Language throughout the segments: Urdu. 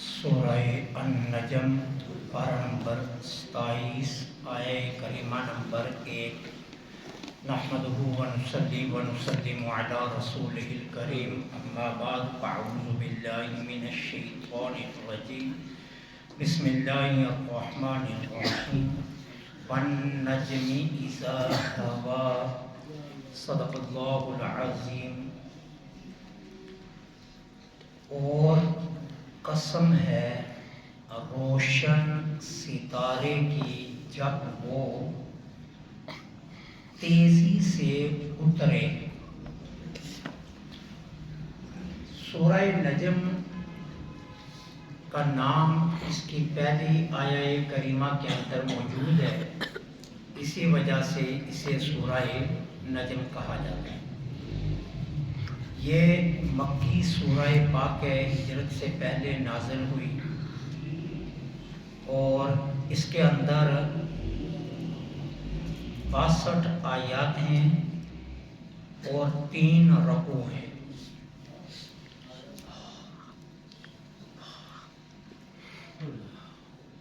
سورہ النجم پارہ نمبر 27 آیہ کریمہ نمبر 1۔ نحمدہ ونصلی ونسلم علی رسولہ الکریم، اما بعد فاعوذ باللہ من الشیطان الرجیم، بسم اللہ الرحمن الرحیم۔ والنجم اذا هوی، صدق اللہ العظیم۔ اور قسم ہے روشن ستارے کی جب وہ تیزی سے اترے۔ سورہ نجم کا نام اس کی پہلی آیہ کریمہ کے اندر موجود ہے، اسی وجہ سے اسے سورہ نجم کہا جاتا ہے۔ یہ مکی سورہ پاک ہے، ہجرت سے پہلے نازل ہوئی، اور اس کے اندر 62 آیات ہیں اور 3 رکوع ہیں۔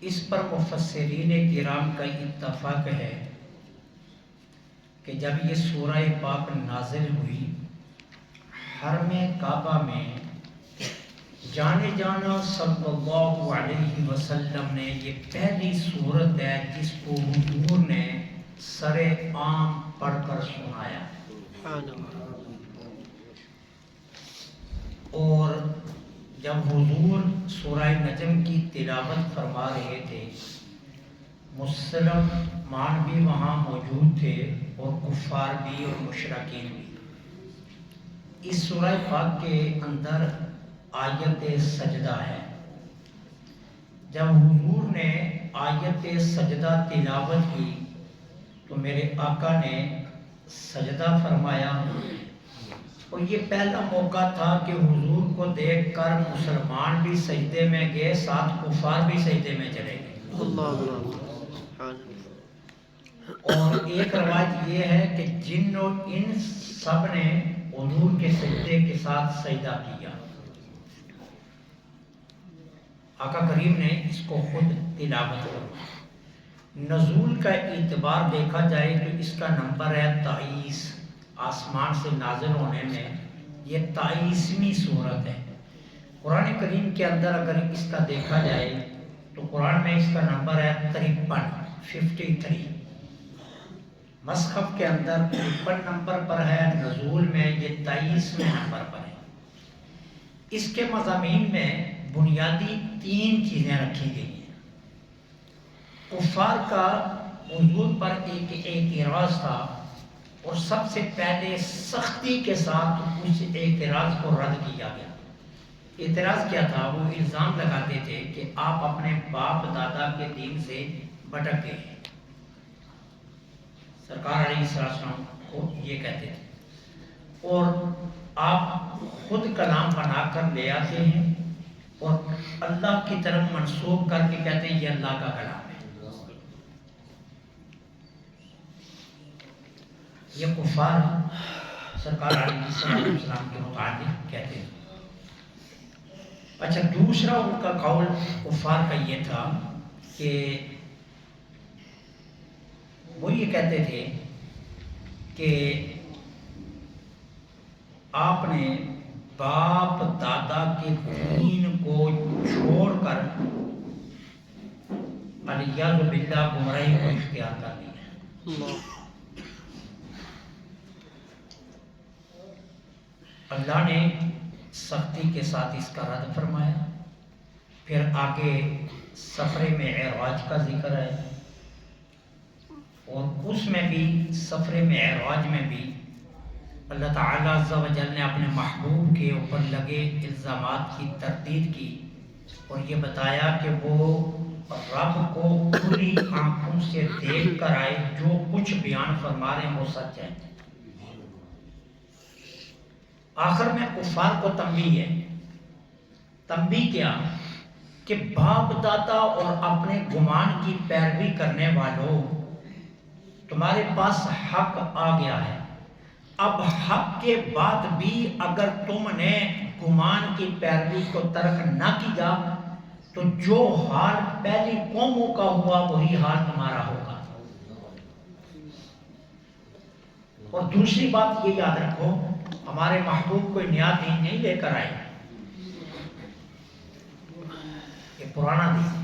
اس پر مفسرین کرام کا اتفاق ہے کہ جب یہ سورہ پاک نازل ہوئی، حرم کعبہ میں جانے جانا صلی اللہ علیہ وسلم نے یہ پہلی سورت ہے جس کو حضور نے سر عام پڑھ کر سنایا۔ اور جب حضور سورہ نجم کی تلاوت فرما رہے تھے، مسلمان بھی وہاں موجود تھے اور کفار بھی اور مشرکین بھی۔ اس سورہ پاک کے اندر آیت سجدہ ہے۔ جب حضور نے آیت سجدہ تلاوت کی تو میرے آقا نے سجدہ فرمایا، اور یہ پہلا موقع تھا کہ حضور کو دیکھ کر مسلمان بھی سجدے میں گئے، ساتھ کفار بھی سجدے میں چلے گئے۔ اور ایک روایت یہ ہے کہ جن و انس سب نے حضور کے سجدے کے ساتھ سجدہ کیا۔ آقا کریم نے اس کو خود تلاوت کی۔ نزول کا اعتبار دیکھا جائے تو اس کا نمبر ہے 23۔ آسمان سے نازل ہونے میں یہ 23ویں سورت ہے۔ قرآن کریم کے اندر اگر اس کا دیکھا جائے تو قرآن میں اس کا نمبر ہے 53۔ مصحف کے اندر 53 نمبر پر ہے، نزول میں یہ 23ویں نمبر پر ہے۔ اس کے مضامین میں بنیادی 3 چیزیں رکھی گئی ہیں۔ کفار کا حضور پر ایک اعتراض تھا، اور سب سے پہلے سختی کے ساتھ اس اعتراض کو رد کیا گیا۔ اعتراض کیا تھا؟ وہ الزام لگاتے تھے کہ آپ اپنے باپ دادا کے دین سے بھٹک گئے ہیں۔ سرکار علیہ السلام کو یہ کہتے تھے، اور آپ خود کلام بنا کر لے آتے ہیں اور اللہ کی طرف منسوب کر کے کہتے ہیں یہ اللہ کا کلام ہے۔ یہ کفار سرکار علیہ السلام کے متعلق کہتے ہیں۔ اچھا، دوسرا ان کا قول کفار کا یہ تھا کہ وہ یہ کہتے تھے کہ آپ نے باپ دادا کے دین کو چھوڑ کر علیہ باللہ گمراہی کو اختیار کر لیا۔ اللہ نے سختی کے ساتھ اس کا رد فرمایا۔ پھر آگے سفر معراج کا ذکر ہے، اور اس میں بھی سفر معراج میں بھی اللہ تعالیٰ عز و جل نے اپنے محبوب کے اوپر لگے الزامات کی تردید کی، اور یہ بتایا کہ وہ رب کو کھلی آنکھوں سے دیکھ کر آئے، جو کچھ بیان فرما رہے ہیں وہ سچ ہے۔ آخر میں کفار کو تنبیہ ہے۔ تنبیہ کیا؟ کہ باپ دادا اور اپنے گمان کی پیروی کرنے والوں، تمہارے پاس حق آ گیا ہے، اب حق کے بعد بھی اگر تم نے گمان کی پیروی کو ترک نہ کیا تو جو حال پہلی قوموں کا ہوا وہی حال تمہارا ہوگا۔ اور دوسری بات یہ یاد رکھو، ہمارے محبوب کوئی نیا دین نہیں لے کر آئے، یہ پرانا دین ہے۔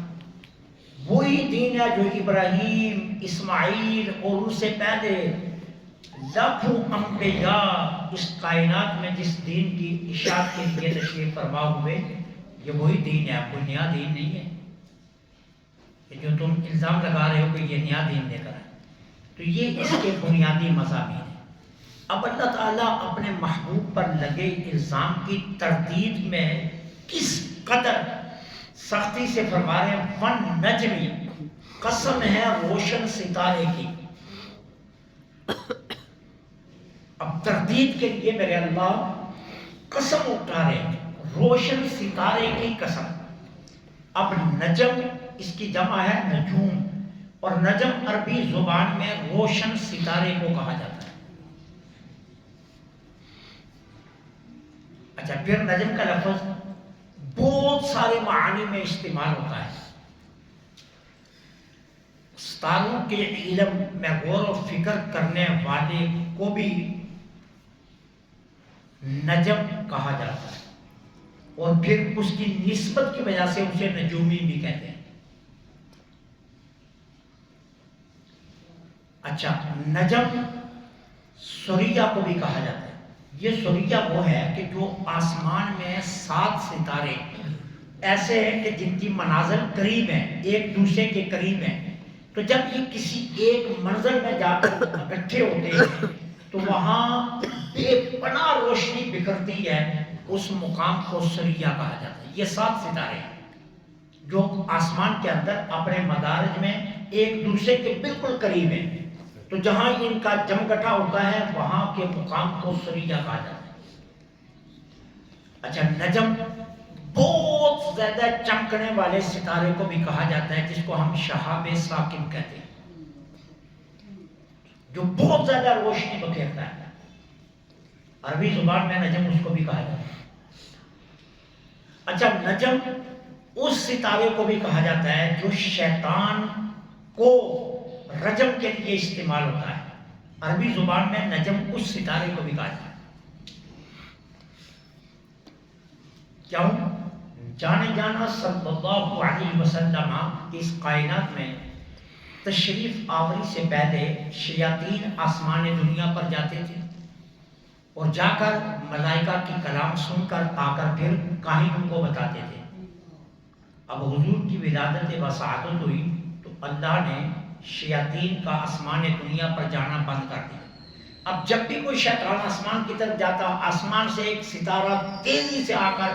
وہی دین ہے جو ابراہیم، اسماعیل اور ان سے پہلے لاکھوں انبیاء اس کائنات میں جس دین کی اشاعت کے لیے تشریف فرما ہوئے، یہ وہی دین ہے، کوئی نیا دین نہیں ہے۔ یہ جو تم الزام لگا رہے ہو کہ یہ نیا دین لے کر آئے، تو یہ اس کے بنیادی مضامین ہیں۔ اب اللہ تعالیٰ اپنے محبوب پر لگے الزام کی تردید میں کس قدر سختی سے فرما رہے ہیں، ون نجمی، قسم ہے روشن ستارے کی۔ اب تردید کے لیے میرے اللہ قسم اٹھا رہے ہیں، روشن ستارے کی قسم۔ اب نجم اس کی جمع ہے نجوم، اور نجم عربی زبان میں روشن ستارے کو کہا جاتا ہے۔ اچھا، پھر نجم کا لفظ بہت سارے معانی میں استعمال ہوتا ہے۔ ستاروں کے علم میں غور و فکر کرنے والے کو بھی نجم کہا جاتا ہے، اور پھر اس کی نسبت کی وجہ سے اسے نجومی بھی کہتے ہیں۔ اچھا، نجم سریہ کو بھی کہا جاتا ہے۔ یہ سریہ وہ ہے کہ جو آسمان میں 7 ستارے ایسے ہیں کہ جن کی منازل قریب ہیں، ایک دوسرے کے قریب ہیں، تو جب یہ کسی ایک منزل میں جا کر اکٹھے ہوتے ہیں تو وہاں بے پناہ روشنی بکھرتی ہے، اس مقام کو سریہ کہا جاتا ہے۔ یہ 7 ستارے ہیں جو آسمان کے اندر اپنے مدارج میں ایک دوسرے کے بالکل قریب ہیں، تو جہاں ان کا جمگٹھا ہوتا ہے وہاں کے مقام کو سریہ کہا جاتا ہے۔ اچھا، نجم بہت زیادہ چمکنے والے ستارے کو بھی کہا جاتا ہے، جس کو ہم شہاب ثاقب کہتے ہیں، جو بہت زیادہ روشنی بکھیرتا ہے۔ عربی زبان میں نجم اس کو بھی کہا جاتا ہے۔ اچھا، نجم اس ستارے کو بھی کہا جاتا ہے جو شیطان کو رجم کے لیے استعمال ہوتا ہے۔ عربی زبان میں نجم اس ستارے کو بھی کہا جاتا ہے۔ کیوں؟ جانے جانا صلی اللہ علیہ وسلم اس کائنات میں تشریف آوری سے پہلے شیاطین آسمان دنیا پر جاتے تھے، اور جا کر ملائکہ کی کلام سن کر آ کر پھر کاہنوں کو بتاتے تھے۔ اب حضور کی ولادت و سعادت ہوئی تو اللہ نے شیاطین کا آسمان دنیا پر جانا بند کر دیا۔ اب جب بھی کوئی شیطان آسمان کی طرف جاتا، آسمان سے ایک ستارہ تیزی سے آ کر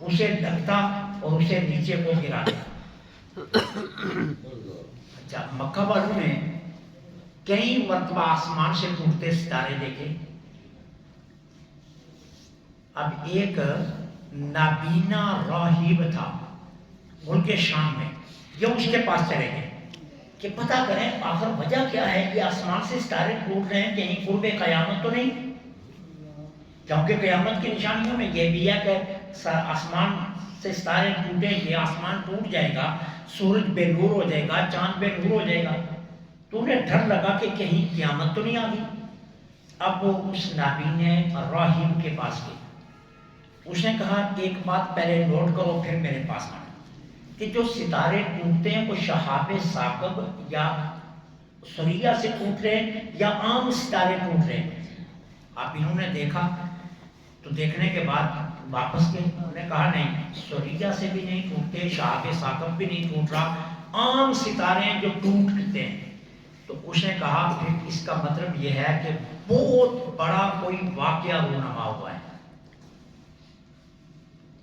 اسے لگتا اور اسے نیچے کو گرا دیتا۔ اچھا، مکہ والوں نے کئی مرتبہ آسمان سے ٹوٹتے ستارے دیکھے۔ اب ایک نابینا راہب تھا ملک شام میں، یہ اس کے پاس چلے گئے کہ پتہ کریں آخر وجہ کیا ہے، یہ آسمان سے ستارے ٹوٹ رہے ہیں، کہیں قرب قیامت تو نہیں؟ کیونکہ قیامت کی نشانیوں میں یہ بھی ہے کہ آسمان سے ستارے ٹوٹیں گے، آسمان ٹوٹ جائے گا، سورج بے نور ہو جائے گا، چاند بے نور ہو جائے گا، تو انہیں ڈر لگا کہ کہیں قیامت تو نہیں آ گئی۔ اب وہ اس نابینے راہب کے پاس گئے، اس نے کہا ایک بات پہلے نوٹ کرو پھر میرے پاس آنا، کہ جو ستارے ٹوٹتے ہیں وہ شہاب ثاقب یا سریہ سے ٹوٹ رہے ہیں یا عام ستارے ٹوٹ رہے ہیں؟ اب انہوں نے دیکھا تو دیکھنے کے بعد واپس گئے، انہوں نے کہا نہیں، سریہ سے بھی نہیں ٹوٹتے، شہاب ثاقب بھی نہیں ٹوٹ رہا، عام ستارے ہیں جو ٹوٹتے ہیں۔ تو اس نے کہا پھر اس کا مطلب یہ ہے کہ بہت بڑا کوئی واقعہ رونما ہوا ہے،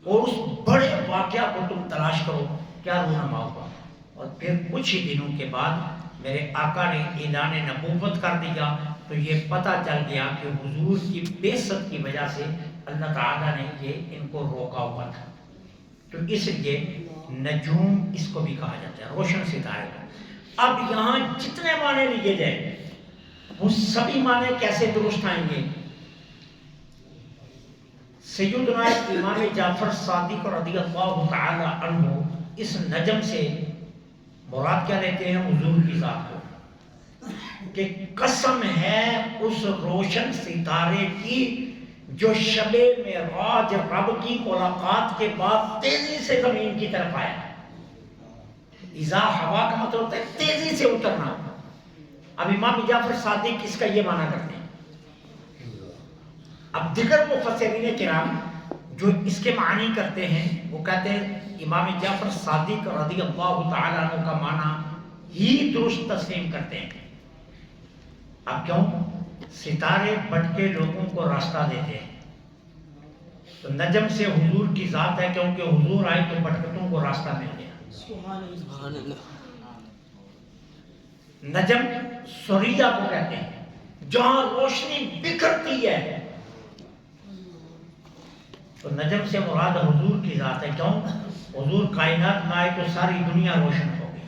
اور اس بڑے واقعہ کو تم تلاش کرو کیا رونما ہوا۔ اور پھر کچھ ہی دنوں کے بعد میرے آقا نے اعلان نبوت کر دیا، تو یہ پتہ چل گیا کہ حضور کی بعثت کی وجہ سے اللہ تعالیٰ نے یہ ان کو روکا ہوا تھا۔ تو اس لیے نجوم اس کو بھی کہا جاتا ہے، روشن ستارے کا۔ اب یہاں جتنے معنی لیے جائیں وہ سبھی معنی کیسے درست آئیں گے؟ سیدنا امام جعفر صادق رضی اللہ تعالی عنہ اس نجم سے مراد کیا لیتے ہیں؟ حضور کی ذات کو، کہ قسم ہے اس روشن ستارے کی جو شب معراج رب کی ملاقات کے بعد تیزی سے زمین کی طرف آیا۔ اذا ہوا کا مطلب ہوتا ہے تیزی سے اترنا۔ اب امام جعفر صادق اس کا یہ معنی کرتے ہیں۔ اب دیگر مفسرین کرام جو اس کے معنی کرتے ہیں وہ کہتے ہیں امام جعفر صادق رضی اللہ تعالیٰ عنہ کا معنی ہی درست تسلیم کرتے ہیں۔ اب کیوں؟ ستارے بٹ کے لوگوں کو راستہ دیتے ہیں، تو نجم سے حضور کی ذات ہے، کیونکہ حضور آئے تو بھٹکتوں کو راستہ مل گیا۔ سبحان اللہ۔ نجم سریہ کو کہتے ہیں، جہاں روشنی بکھرتی ہے، تو نجم سے مراد حضور کی ذات ہے۔ کیوں؟ حضور کائنات میں آئے تو ساری دنیا روشن ہو گئی۔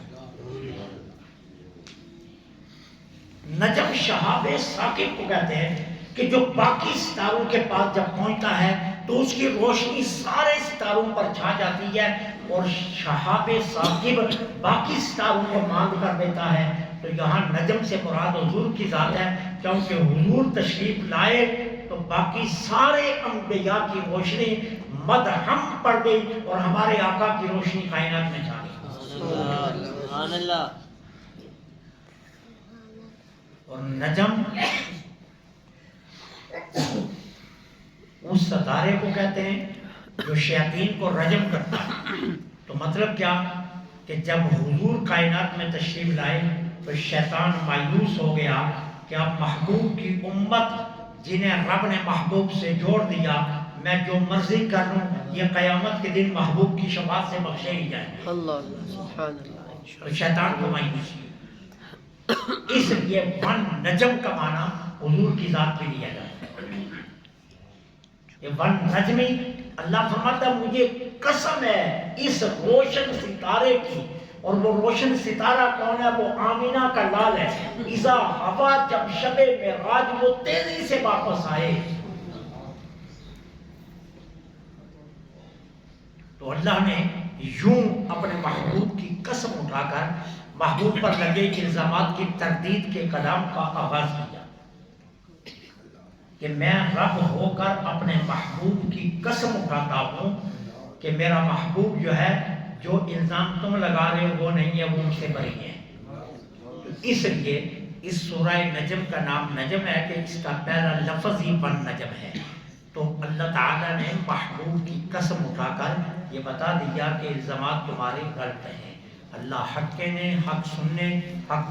نجم شہاب ثاقب کو کہتے ہیں کہ جو باقی ستاروں کے پاس جب پہنچتا ہے تو اس کی روشنی سارے ستاروں پر چھا جاتی ہے، اور شہاب ثاقب باقی ستاروں کو ماند کر دیتا ہے۔ تو یہاں نجم سے مراد حضور کی ذات ہے، کیونکہ حضور تشریف لائے تو باقی سارے انبیاء کی روشنی مدہم پڑ گئی، اور ہمارے آقا کی روشنی کائنات میں چھا گئی۔ سبحان اللہ۔ اور نجم اس ستارے کو کہتے ہیں جو شیاطین کو رجم کرتا ہے۔ تو مطلب کیا کہ جب حضور کائنات میں تشریف لائے تو شیطان مایوس ہو گیا کہ اب محبوب کی امت جنہیں رب نے محبوب سے جوڑ دیا، میں جو مرضی کر لوں یہ قیامت کے دن محبوب کی شفاعت سے بخشے ہی جائیں۔ اللہ سبحان اللہ۔ تو شیطان کو مایوس کیا، اس لیے ون نجم کا معنی حضور کی ذات پہ لیا جاتا ہے۔ یہ ون نجمی، اللہ فرماتا ہے مجھے قسم ہے اس روشن ستارے کی، اور وہ روشن ستارہ کون ہے؟ وہ آمینہ کا لال ہے۔ اذا ہوا جب شب معراج وہ تیزی سے واپس آئے، تو اللہ نے یوں اپنے محبوب کی قسم اٹھا کر محبوب پر لگے الزامات کی تردید کے کلام کا آغاز کیا کہ میں رب ہو کر اپنے محبوب کی قسم اٹھاتا ہوں کہ میرا محبوب جو ہے، جو الزام تم لگا رہے ہو وہ نہیں ہے، وہ مجھ سے بری ہے۔ تو اس لیے اس سورہ نجم کا نام نجم ہے کہ اس کا پہلا لفظ ہی ون نجم ہے۔ تو اللہ تعالیٰ نے محبوب کی قسم اٹھا کر یہ بتا دیا کہ الزامات تمہارے غلط ہیں۔ اللہ حق کہنے، حق سننے، حق